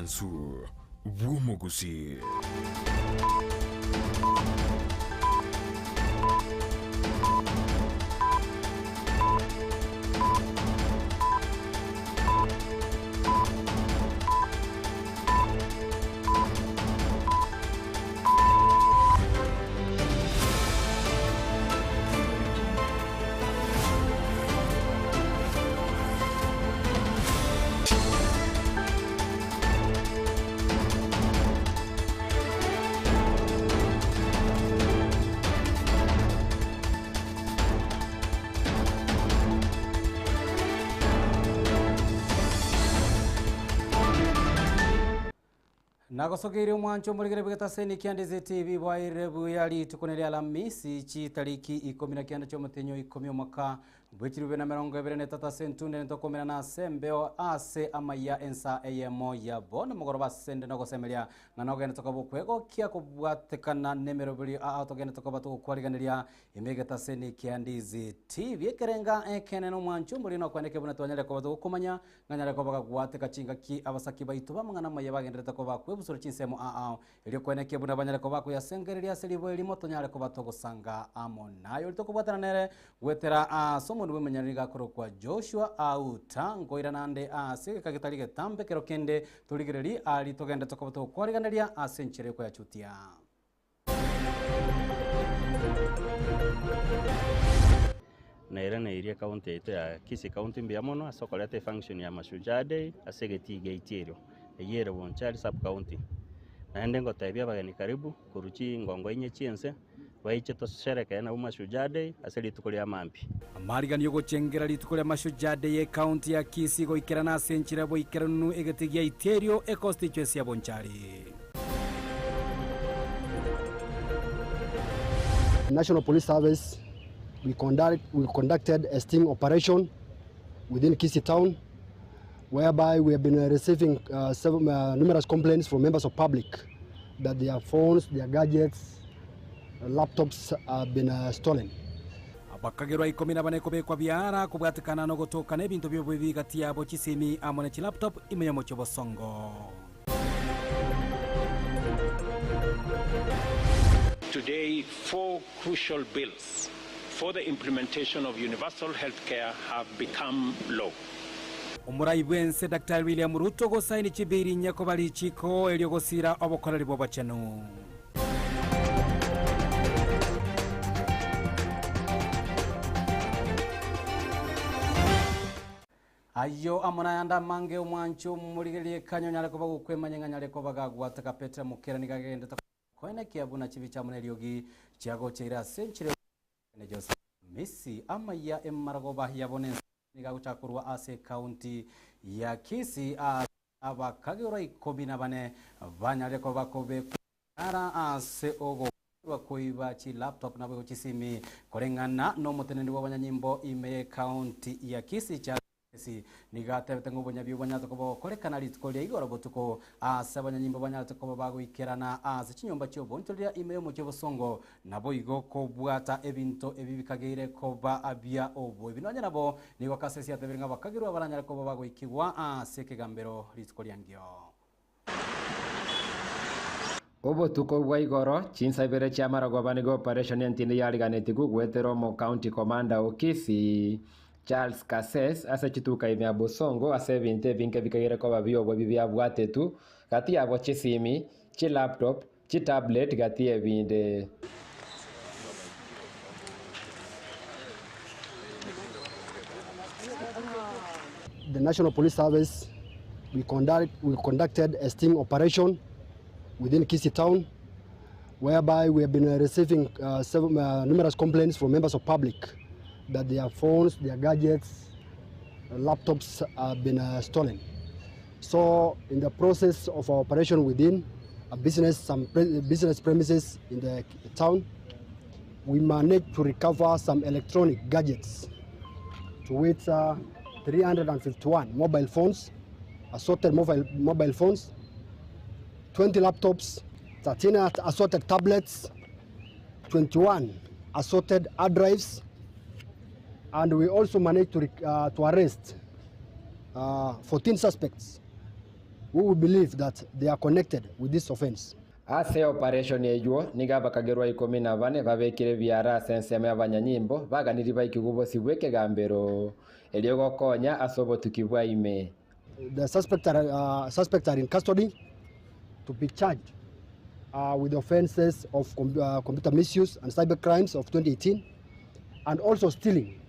Ansu Gusii. Nagosogeri mwancho muligere bigata seni Ndizi TV bwairebu yali tukonelia Amisi chi tariki 19 cy'umutenyo 10 mwaka bw'ikirube na 2023 sentunde ntokomera na sembeo ase Amayia Ensa Eyemo ya bona mugoroba sende no gosemelia na nogene tokabukwego kia kubwatekana nemero bili autogene tokabatu kwariganiria imegata seni Ndizi TV ekerenga ekeneno mwancho muri no kwaneke buna twanyale ko batu kumanya nganyale ko bagwateka cinga ki abasaki baitu bamangana maye bagendera ko bakwe busoro cinsemo ili kweneke buna banyale ko bako yasengereria selibo elimo tonyale ko batogosanga amonayo litokubwatana nere wetera somo ndwe menyaniga koro kwa Joshua Auta ngoira nande ase kagitalige tambe kero kende tuligereri ali togenda tokobato kwariganiria asenchere ko yachutia naira na area county ya Kisii county mbiamono asokolete function ya Mashujaa Day asegeti gaitiro eyere bonchari sub county naende ngotabia bagani karibu kuruchi ngongo inye chiense waiche toshereke na Mashujaa Day aseli tukulia mampi amarigani yogo chengera litukulia Mashujaa Day county ya Kisii go ikerana asenchire bo ikeranu egetigia iterio e constituency ya bonchari. National Police Service we conducted a sting operation within Kisii town, whereby we have been receiving numerous complaints from members of public that their phones, their gadgets, laptops have been stolen. Abakagerwa 14 kubekwa byara kubwatikana no gutokana ebintu byo bibigati yabo Kisimi amone chi laptop imeyemo cyo bosongo. Today, 4 crucial bills for the implementation of universal healthcare have become law. Umurayibwense Dr. William Ruto go saini chibiri nyako bali chiko eliogosira obokorari bo bachano. Ayo amona yanda mange umwancho muligelie kanyo nyale ko bagukwemanya nyale ko bagagwataka Petra mukera nigagende kwene kiabuna chibicha muneliogi chiago cheira senchire ne Josephat Amisi Amayia emaragoba yabone nigaguchakurwa ase county ya Kisii abakagero 14 banyale ko bakobe ara ase ogo bakoiba chi laptop nabo Kisimi korengana no mutenende wabanyanyimbo ime county ya Kisii cha nigate betengo bonya byubanya tokobo korekana litkolia igoro botuko asabanya nyimbo banya tokobo bago ikerana se chinyomba cyo bontolia imeyo mu cyo bosongo nabo igo ko bwata ebinto ebibikageire ko ba abia obo ibinanya nabo nigo kasesi atebiringa bakagirwa baranya ko bago ikigwa seke gambero litkolia ngyo obo tuko bwaigoro chinsa ibere cha maragwa nigo operation yantinde yaliganeti gugwetero mo county commander o Kisii Charles Kasses asa chituka imya bosongo ase binte binke bikagere ko babyo bwo bibya bwatetu gati yabo chisimi chi laptop chi tablet gati ebinde. The National Police Service we conducted a sting operation within Kisii town, whereby we have been receiving numerous complaints from members of public that their phones, their gadgets, laptops have been stolen. So in the process of our operation within a business premises in the town, we managed to recover some electronic gadgets, to which 351 mobile phones, assorted mobile phones, 20 laptops, 13 assorted tablets, 21 assorted hard drives, and we also managed to arrest 14 suspects who we believe that they are connected with this offense. Ase operation ejuo niga bakagerwa 14 babekire biara senseme abanyanyimbo baganiri baikigubo sibweke gambero elio gokonya asobo tukibwa ime. The suspects are in custody to be charged with the offenses of computer misuse and cyber crimes of 2018 and also stealing.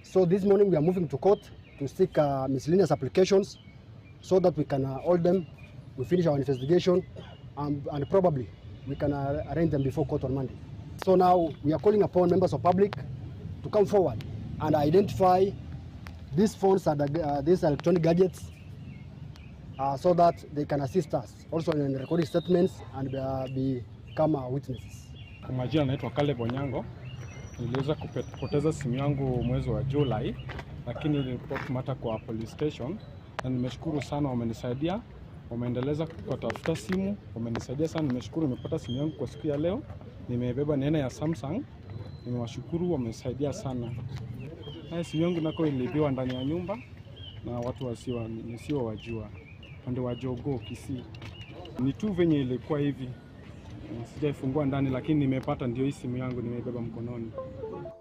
So this morning we are moving to court to seek miscellaneous applications so that we can hold them, we finish our investigation, and probably we can arraign them before court on Monday. So now we are calling upon members of public to come forward and identify these phones and these electronic gadgets so that they can assist us also in recording statements and become witnesses. Kwa majina naitwa Caleb Onyango. Niliweza kupoteza simu yangu mwezi wa Julai, lakini nilipoti mata kwa police station na nimeshukuru sana, wamenisaidia, wameendeleza kutafuta simu, wamenisaidia sana, nimeshukuru. Nimepata simu yangu kwa siku ya leo, nimebeba nene ya Samsung, nimewashukuru, wamesaidia sana. Haya, simu yangu nako ilibiwa ndani ya nyumba na watu wasio wajua, pande wa Jogo Kisii. Ni tu venye ilikuwa hivi, sijaifungua ndani, lakini nimepata, ndio hii simu yangu nimebeba mkononi.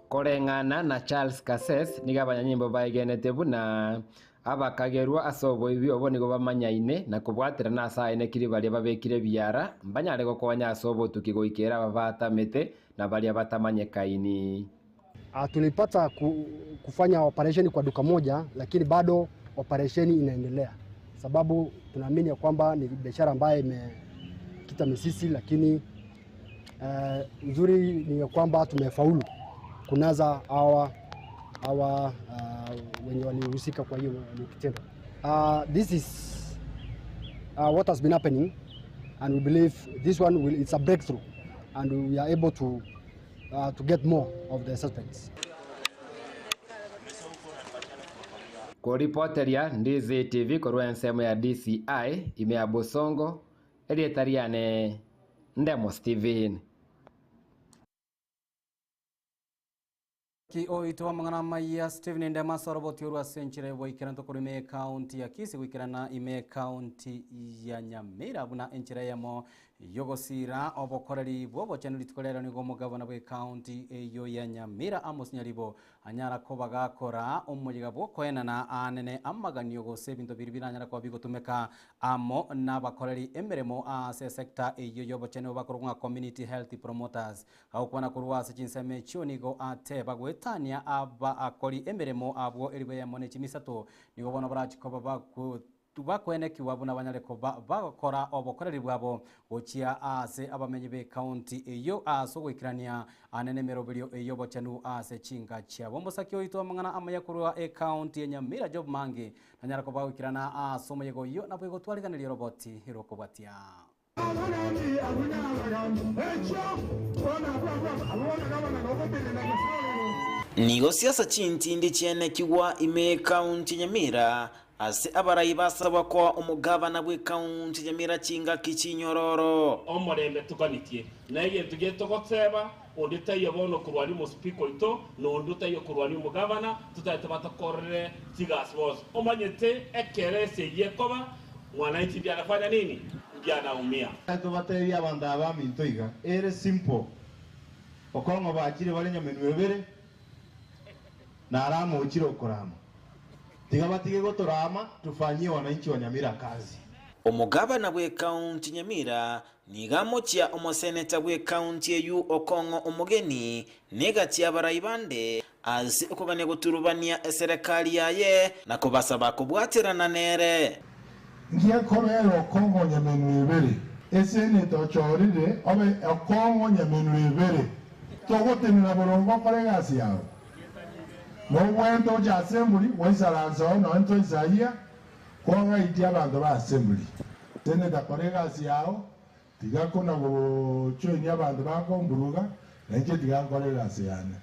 Korengana na Charles Kasses niga abanyanyimbo baegenete buna abakagerwa asobo ibi obonigo bamanyaine na kubwatira na saine kiri bali babekire biara mbanyare gokonya asobo tukigoikera babatamete na bali batamanyekaini. Tulipata kufanya operation kwa duka moja, lakini bado operation inaendelea, sababu tunaamini ya kwamba ni biashara ambayo imekita misisi, lakini nzuri ni kwamba tumefaulu kunaza hawa wenye walihusika kwa hiyo kitendo. This is what has been happening, and we believe this one it's a breakthrough and we are able to get more of the suspects. Kwa ripoteria Ndizi TV korwa ensemo ya DCI imea Bosongo elietariane Ndemo Steven. Ki oito mangana Amayia Steven Ndema soroboti urwa senchire boikira ntokurime county ya Kisii wikirana ime county ya Nyamira buna enchira Eyemo yogosira obokoreri bobo chanuri tukolera ni gomo governor we county eyo ya Nyamira Amos Nyaribo anyara ko bagakora omuyiga bokoena na anene amaganyo gose bintu biribira anyara ko bigotumeka amo na bakoreri emeremo ase sector eyo yobo chene bakorwa community health promoters au kwana kurwa sechinseme chionigo ate bagwetania aba akori emeremo abwo eribe ya mone chimisato nigo bona barachikoba baku tubakwene kiwabuna banyareko bakora obokoreri bwabo gochia ase abamenyi be county eyo aso gwikirania anene meroberio eyo bochanu ase chinga chia bombosaki oito mangana Amayia e county ya Nyamira job mange nanyarako bagwikirana aso moyego yo na bwego twaliganira roboti hirokobatia nigo siasa chintindi chene kiwa ime county Nyamira ase abarayi basaba ko umugabana bwe county Nyamira chinga kichinyororo omorembe tukanitie naye tugiye togotseba onditaye bono kurwani mu speaker ito no ndutaye kurwani umugabana tutahita batakorere tigasbos omanyete ekerese yekoba mwananchi bya anafanya nini bya anaumia tubateya banda ba mintoiga ere simple okongo bakire bali nyamenu ebere na aramo uchiro kurama tigabatige gotorama tufanyie wananchi wa Nyamira kazi. Omugabana bwe county Nyamira nigamochia omoseneta bwe county eyu okongo omugeni negatia barayibande azi okogane guturubania eserikali yaye na kubasaba kubwatirana nere ngiye korero okongo nyamenu ebere eseneta chorire obe okongo nyamenu ebere togotemira borongo koregasi yao no wento ja assembly waisalanza no ento isaia kwa idia bando ba assembly tene da kolegasi yao tigakona go chweni abando bako mburuga nje tigakolegasi yana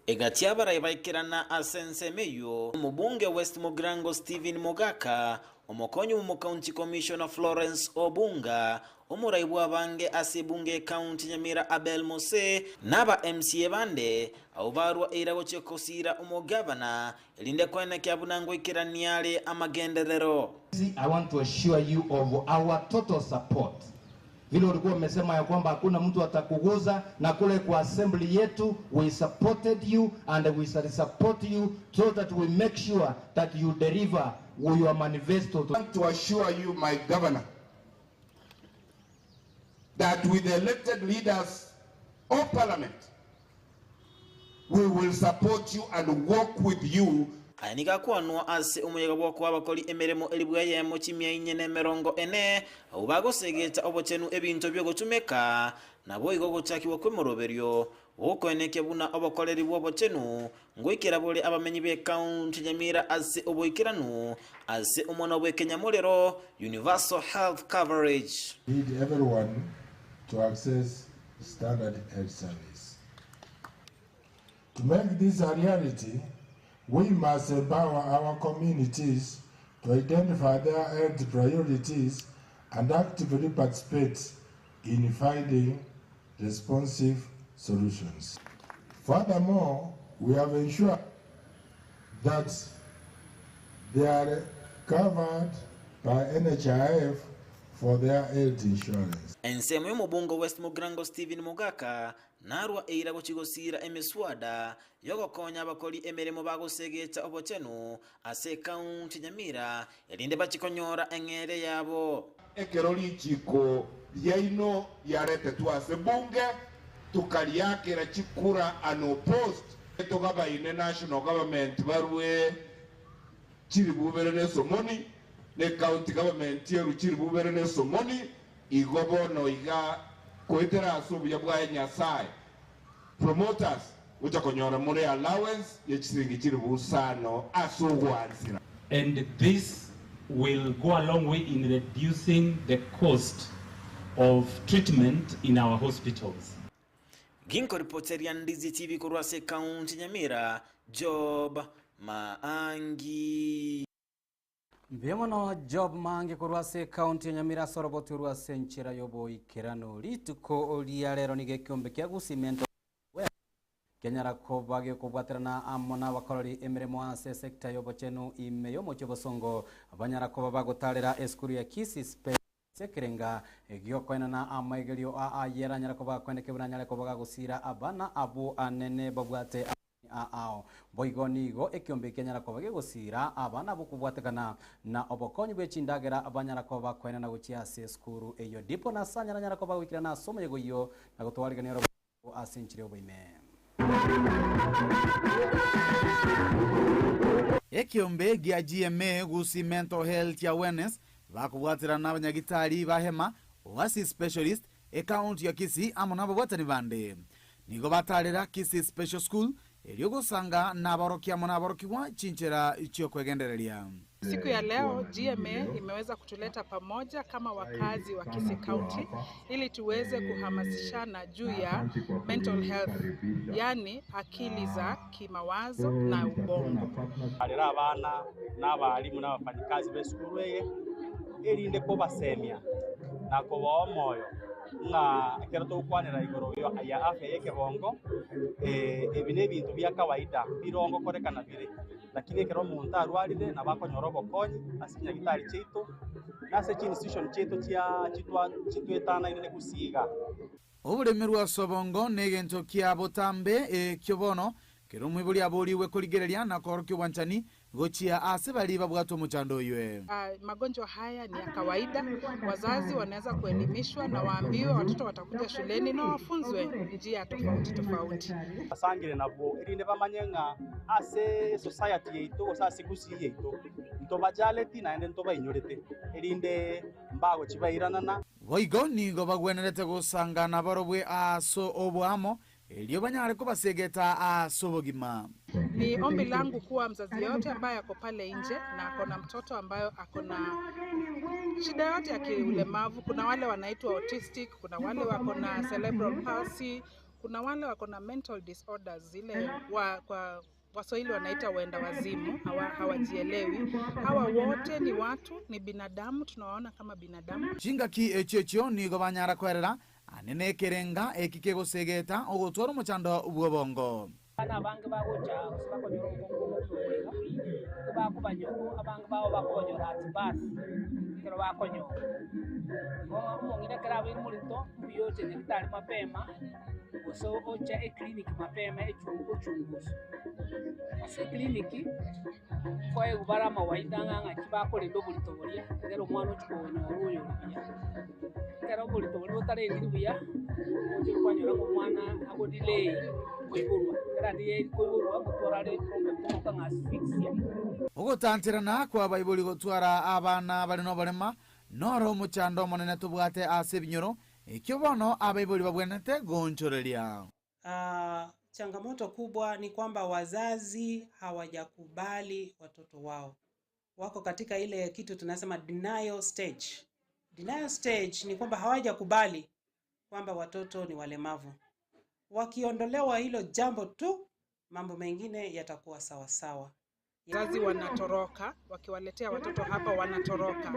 egatia barayibaikirana asensemeyo mubunge West Mogrango Steven Mogaka omokonyi mu county commissioner Florence Obunga omuraibu abange asibunge county Nyamira Abel Mose naba MCA bande aubarwa irago chekosira omogabana elinde kwene kyabunango ikiraniale amagenderero. I want to assure you of our total support. Vile ulikuwa umesema ya kwamba hakuna mtu atakuguza, na kule kwa assembly yetu we supported you and we shall support you so that we make sure that you deliver your manifesto. I want to assure you, my governor, that with the elected leaders of parliament, we will support you and work with you. Anika kwanwa ase umuyaga bwako abakoli emeremo elibuya Eyemo chimya inyene merongo ene ubago segeta obochenu ebinto byo gutumeka nabo igo guchakiwa kwemoroberyo okoeneke buna abakoleri bwobochenu ngoikira bole abamenyi be county Nyamira ase oboikiranu ase umona bwe Kenyamolero universal health coverage. Need everyone to access standard health service. To make this a reality, we must empower our communities to identify their health priorities and actively participate in finding responsive solutions. Furthermore, we have ensured that they are covered by NHIF for their health insurance. Ensemo y'omubungo West Mugrango Stephen Mugaka narwa eirago chigosira emiswada yogokonya abakoli emeremo bagosegeta obochenu ase county Nyamira elinde bachikonyora engere yabo. Ekeroli chiko yaino yarete tuase bunge tukaliakira chikura unopposed etogaba ine national government barwe chiri buberene somoni ne county government yeru chiri buberene somoni igobono iga koitera asubuya bwa Nyasaye promoters utakonyora muri allowance yechiringi chiri busano asugwansira. And this will go a long way in reducing the cost of treatment in our hospitals. Ginko reporter ya Ndizi TV kurwase county Nyamira Job Maangi. Mbemono Job Maangi kurwase county Nyamira soroboti urwase nchira yobo ikirano lituko olia lero nige kiombe kia Gusii Kenyara kobage kubwaterana amona bakorori emiremo ase sector yobochenu imeyo mochobosongo abanyara koba bagotalera eskuru ya Kisii sekerenga egiokoina na amaigerio ayera nyara koba kweneke bunanyara koba gusira abana abu anene babwate ao boigonigo ekiombe kenyara koba gegusira abana bukubwatekana na obokonyi bwechindagera abanyara koba kwena na guchia ase eskuru eyo dipo na sanyara nyara koba wikira na somo yego iyo na gutwariganira asenchire oboime. Ekiombe gia GMA Gusii mental health awareness bakubwatira n'abanyagitari bahema oasi specialist account ya Kisii amona babwatani bande nigo batarira Kisii special school elio gusanga n'abarokia mona abarokiwa chinchera ichio kwegendereria. Siku ya leo GMA imeweza kutuleta pamoja kama wakazi wa Kisii County ili tuweze kuhamasishana juu ya mental health, yani akili za kimawazo na ubongo. Arera abana n'abarimu n'abafanyikazi b'esukuru erinde ko basemya nako baomoyo nga kero to kwanira igoro ya afya yake bongo ebine bintu bya kawaida birongo korekana bire lakini kero muntu arwarire na bakonyoro bokonyi asinya gitari cheito nase institution cheito cia chitwetana ine kusiga oburemerwa sobongo negento kia botambe kyobono kero mwibuli aboliwe kurigereria na korokyo wanchani gochia ase bali babwato muchando ywe. Magonjwa haya ni ya kawaida, wazazi wanaweza kuelimishwa na waambiwe watoto watakuja shuleni na wafunzwe njia tofauti tofauti. Asangire nabo irinde bamanyenga ase society yeito osase Gusii yeito ntobajaleti na ende ntoba inyorete irinde mbago chibairanana boigo nigo bagwenerete gusangana barobwe aso obwamo elio banyare ko basegeta asobogima. Ni ombi langu kuwa mzazi yote ambaye ako pale nje na akona mtoto ambayo akona shida yote ya kiulemavu, kuna wale wanaitwa autistic, kuna wale wakona cerebral palsy, kuna wale wakona mental disorders zile kwa Waswahili wanaita wenda wazimu, hawajielewi. Hawa wote ni watu, ni binadamu, tunawaona kama binadamu. Chinga ki echecho ni gobanyara kwerera anene kerenga ekikego segeta ogotwara muchando ubwobongo. Bana bange bagocha usibako nyorongo bako banyoko abange bawo bakonyora atibasi kero bakonyo ngire kera biri murito biyote nekitari mapema so ocha clinic mapema echunguzo ase clinic foi ubara mawaida nganga kibako lindo burito boria kero mwana uchikonya uruyo kero burito borio tare ndibuya ujo kwanyora ko mwana abo delay koiburwa kera ndiye koiburwa mutorare problem ko nga asphyxia Ogotantirana kwa baibuli gotwara abana bali no barema noro muchando monene tubwate ase binyoro ekyo bono abaibuli babwenete gonchoreria. Changamoto kubwa ni kwamba wazazi hawajakubali watoto wao. Wako katika ile kitu tunasema denial stage. Denial stage ni kwamba hawajakubali kwamba watoto ni walemavu. Wakiondolewa hilo jambo tu, mambo mengine yatakuwa sawa sawa. Wazazi wanatoroka, wakiwaletea watoto hapa wanatoroka.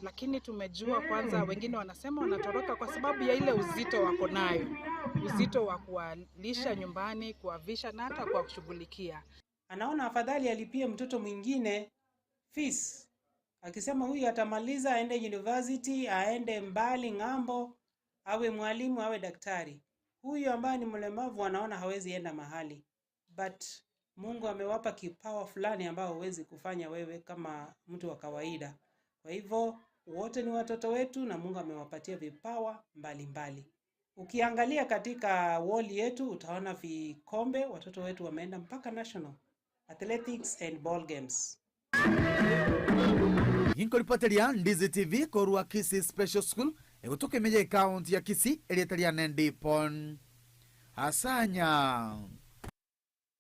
Lakini tumejua kwanza, wengine wanasema wanatoroka kwa sababu ya ile uzito wako nayo. Uzito wa kuwalisha nyumbani, kuwavisha na hata kwa kushughulikia. Anaona afadhali alipie mtoto mwingine fees. Akisema huyu atamaliza aende university, aende mbali ng'ambo, awe mwalimu, awe daktari. Huyu ambaye ni mlemavu anaona hawezi enda mahali. But Mungu amewapa kipawa fulani ambao huwezi kufanya wewe kama mtu wa kawaida. Kwa hivyo wote ni watoto wetu na Mungu amewapatia vipawa mbalimbali. Ukiangalia katika wall yetu utaona vikombe, watoto wetu wameenda mpaka national athletics and ball games. Inkoripoteria Ndizi TV korwa Kisii Special School egutuke meje county ya Kisii elietaria nendipon asanya.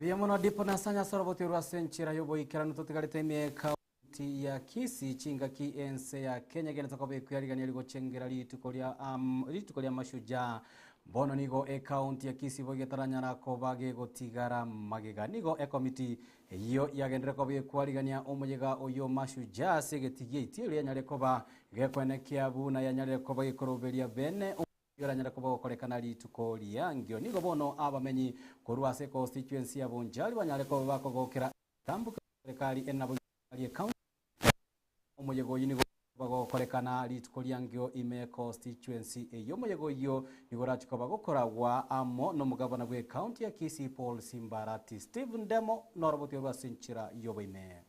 Eyemo ndipo nasanya soroboti rwa senchira yobo ikirano totigarite ime county ya Kisii chinga ki Ensa ya Kenya gena takobe kuyarigania ligo chengera litukolia mashujaa bono nigo county ya Kisii bogetaranya nako bage gotigara magega nigo committee iyo yagendera kobe kwarigania omuyega oyo mashujaa segetigie itiria nyare koba gekwenekia buna ya nyare koba gikoroberia bene yoranyara koba gokorekana lituko liangio nigo bono abamenyi korwase constituency ya Bonjali banyare koba bakogokera tambuka serikali enabo ya county omuyego yinigo bagokorekana lituko liangio ime constituency eyo omuyego yo nigo rachikoba gokoragwa amo no mugabana bwe county ya Kisii Paul Simbarati Stephen Demo noroboti rwa senchira yoboime.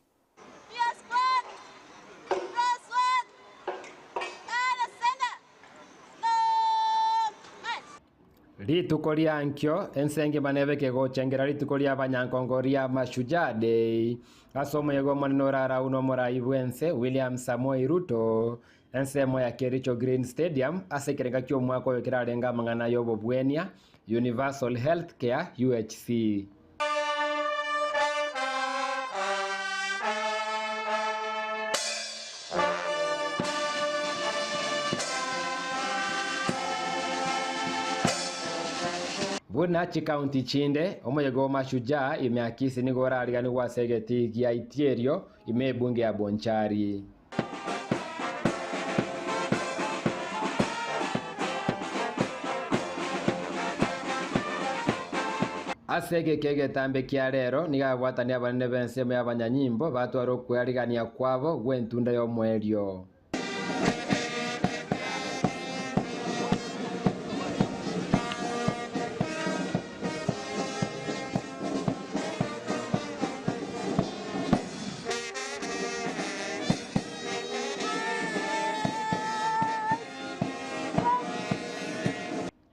Rituko liankyo ensenge banebeke gochengera rituko lia banyankongo ria mashujaa day asomo yego monora uno morai bwense William Samoei Ruto ensemo ya Kericho Green Stadium asekerenga kyo mwako yokirarenga mangana yobo bwenia Universal Healthcare UHC. Bunachi county chinde omuyego mashujaa imeakisi nigora aligani kwa segeti gia itierio imebunge ya Bonchari. Asege kege tambe kia rero nigabwatania abanene bensemo y'abanyanyimbo batwara okwerigania kwabo gwentunda y'omwerio.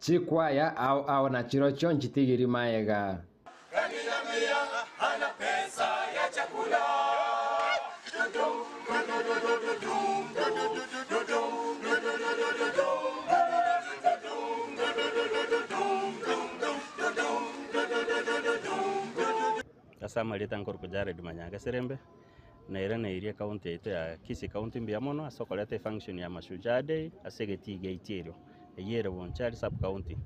Chikwaya au na chirocho nchitigiri maega. Ana pesa ya chakula. Asama leta nkorko jare dimanyanga serembe na irana iria county ito ya Kisii county mbiamono asokolete function ya mashujaa day asegetiga itierio eyere Bonchari sub county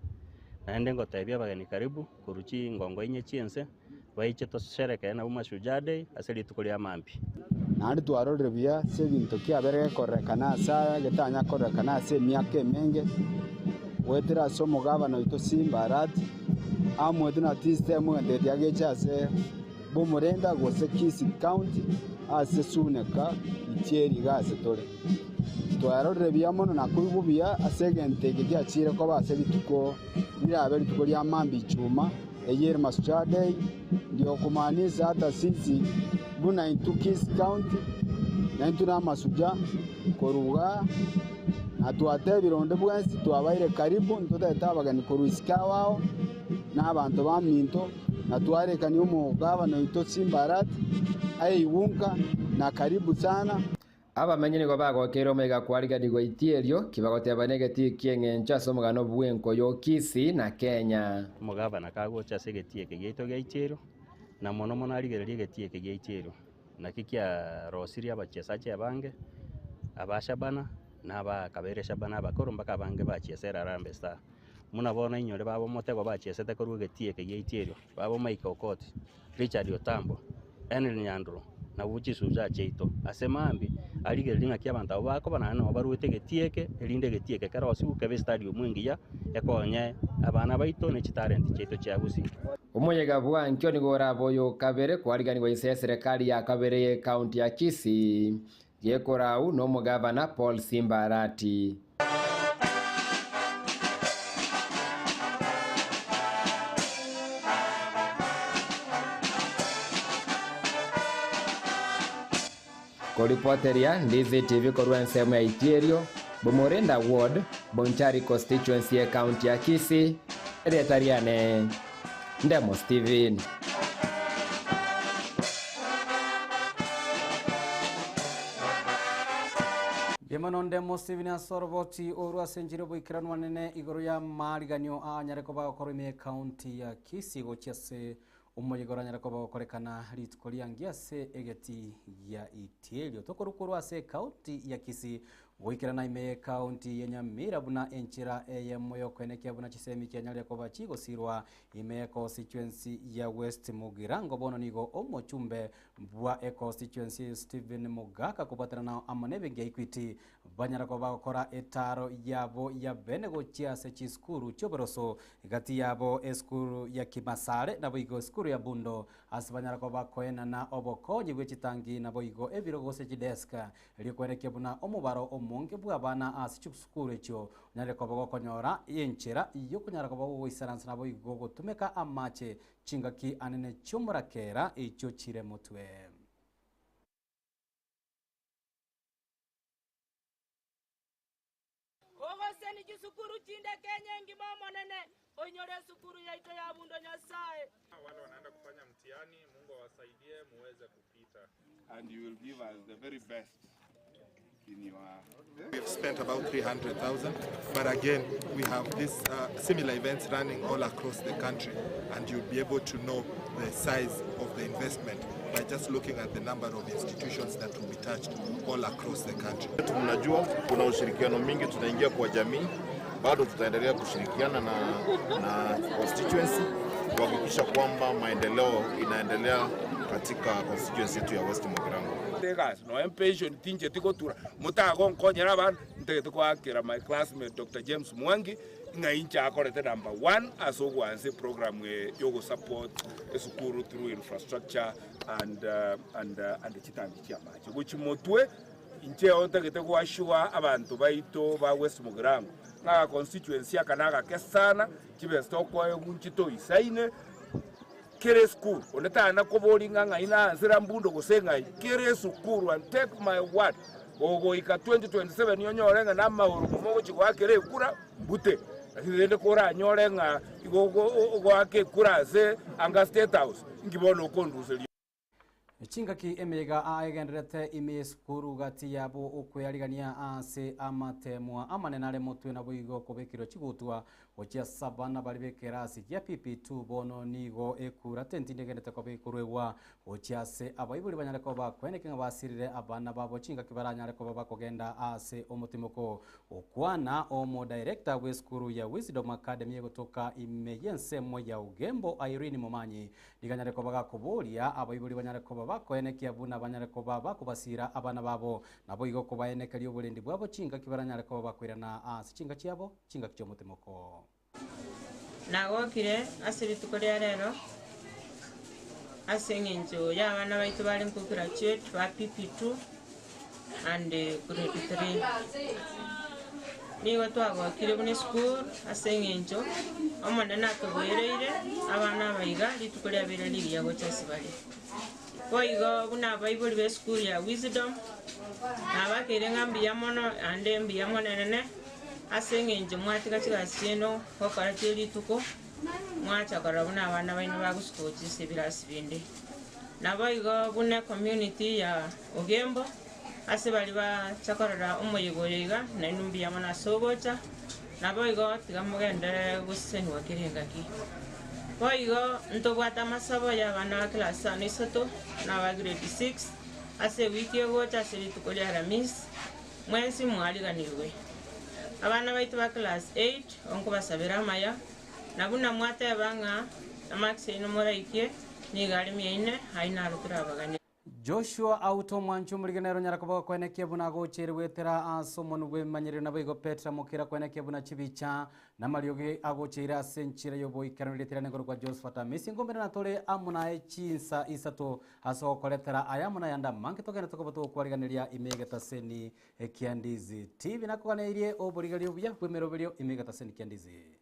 na ende ngotebia bagani karibu kuruchi ngongo inye chiense baiche toshereke na Mashujaa Day ase rituko ria mambi nandi twarorire bia se bintu kiabere gekorekana asa getanya korekana ase emiaka emenge wetera ase omogabana oito Simbarati amwete na system enderia gecha ase bomorenda gose Kisii County ase suneka itieri gase tore twarorire bia mono na kuibu bia ase gente giachire ko base bituko nirabe rituko ria mambi chuma eyeri Mashujaa Day ndio kumaanisha hata sisi buna into Kisii County na into na Mashujaa koruga na tuate bironde bwensi twabaire karibu ntoteta abagani koruisika wao n'abantu baminto na twarekani umugabana oito Simbarati aiwunka na karibu sana abamenyi nigo bagokera omega kwariganirwa itierio kibagoteba negeti kieng'encha somogano bwenko yo Kisii na Kenya omogabana kagocha ase egetieke giaito gia itierio na mono mono arigereria egetieke gia itierio naki kiarosirie abachesache abange abashabana n'abakabere shabana abakoro mpaka abange bachiesera Harambee Star muna bona inyore babo motego bachiesete koru egetieke gia itierio babo Mike Okot Richard Otambo Henry Nyandro na buchi suja cheito ase mambi arigereria ng'aki abantu abo bakobana no baruete egetieke erinde egetieke karosi ukebe stadium engiya ekonye abana baito ne chitalent cheito chia Gusii omuyega bwankyo nigo oraboyo kabere kwariganirwa ise serikali ya kabere ye county ya Kisii yekorau n'omugabana Paul Simbarati Koripoteria Ndizi TV korwa nsemo ya itierio bomorenda ward Bonchari constituency ya county ya Kisii Retariane Ndemo Steven Bimano Ndemo Steven asoroboti orwa senjire boikiranwa nene igoro ya mariganyo anyareko bagokora ime county ya Kisii gochase umuyigora nyareko bagokorekana rituko riangiase egeti ya itierio tokorukorwa ase county ya Kisii goikirana ime county ya Nyamira buna enchira Eyemo yokwenekia buna chisemi kia nyareko bachigosirwa ime constituency ya West Mugirango bono nigo omochumbe bwa constituency Stephen Mugaka kupatana na amanebe ngia Equity banyareko bagokora etaro yabo ya benego chiase chiskuru choboroso gati yabo eskuru ya Kimasare na boigo eskuru ya Bundo asibanyareko bakoena na obokonyi bwechitangi na boigo ebirogose chideska rikwenekia buna omubaro omonge bwa bana asichukuru echo nyareko bagokonyora yenchera iyo kunyareko bagoisaransa na boigo gotumeka amache chingaki anene chomurakera echo chire mutwe Kogoseni kisukuru chinde Kenya ngimomo nene onyore sukuru yaito ya Bundo Nyasaye wale wanaenda kufanya mtihani Mungu awasaidie muweze kupita and you will give us the very best in your We've spent about 300,000 but again we have these similar events running all across the country and you'll be able to know the size of the investment by just looking at the number of institutions that will be touched all across the country. Tunajua kuna ushirikiano mingi tunaingia kwa jamii, bado tutaendelea kushirikiana na constituency kuhakikisha kwamba maendeleo inaendelea katika constituency yetu ya West Mugirango. Guys, no impatient tinje tikotura mutago nkonyera ban ntete kwakira my classmate Dr. James Mwangi ngaincha akorete number 1 asogwanze program yogo support esukuru through infrastructure and chitambi chiamache guchimotwe inche ontegete kwashua abantu baito ba West Mugirango na constituency akanaga kesana chibestoko egunchito isaine kere school onetana kobolinga ngaina ansira mbundo gosenga kere school and take my word ogo ika 2027 yonyorenga na mauru mogo chikwa kere kura bute akirende kora nyorenga igogo ake kura ze anga state house ngibona okonduse Chingaki emega aegenderete ime skuru gati yabo okwearigania ase amatemwa amanenare mutwe na boigo kobekiro chigutwa ochia sabana bali bekerasi ya PP2 bono nigo ekura tentindegenete kobekurwewa ochia se abaibuli banyare koba kwenekenga basirire abana babo chingaki baranyare koba bakogenda ase omutimoko okwana omo director we skuru ya Wisdom Academy gotoka imeyense moya ugembo Irene Momanyi diganyare koba gakoboria abaibuli banyare koba bakoenekia buna banyare koba bakubasira abana babo nabo igo kobaenekeri obulendi bwabo chingaki baranyare koba bakwirana ase chingaki yabo chingaki chomutimoko nagokire asirituko ria rero asengenjo ya abana baitu bari nko graduate ba PP2 and grade 3 nigo twagokire bune school asengenjo omonene atubwereire abana baiga rituko ria bere ligia gochasi bari boigo buna baibuli be school ya Wisdom nabakire ngambia mono ande mbia monene asengenje mwatiga chigasieno okara rituko mwacha karabuna abana baino baguskochi sebirasi bindi naboigo bune community ya Ogembo ase bali ba chakorora omoyigoyiga na inumbia mona sogocha naboigo tigamugendere guseni wakirengaki boigo ntobwata masabo ya bana class 3 na ba grade 6 ase wiki yogocha ase rituko ria Alhamisi mwensi mwaliganirwe abana baitu ba class 8 onko basabira Amayia nabuna mwate banga amaxe no moraikie ni gari miine haina rutura bagani Joshua Auta mwanchu muligenero nyara koba kwenekia buna gocheri wetera asomonu gwe manyere na bigo Petra mukira kwenekia buna chibicha na marioge agochera senchira yobo ikaranletera ngoro kwa Josephat Amisi ngombe na tole amuna echinsa isato aso koletera ayamuna yanda manke tokena tokobato kwariganiria imegeta seni ekiandizi TV nakwaneirie oburigario buya kwemerobelio imegeta seni kiandizi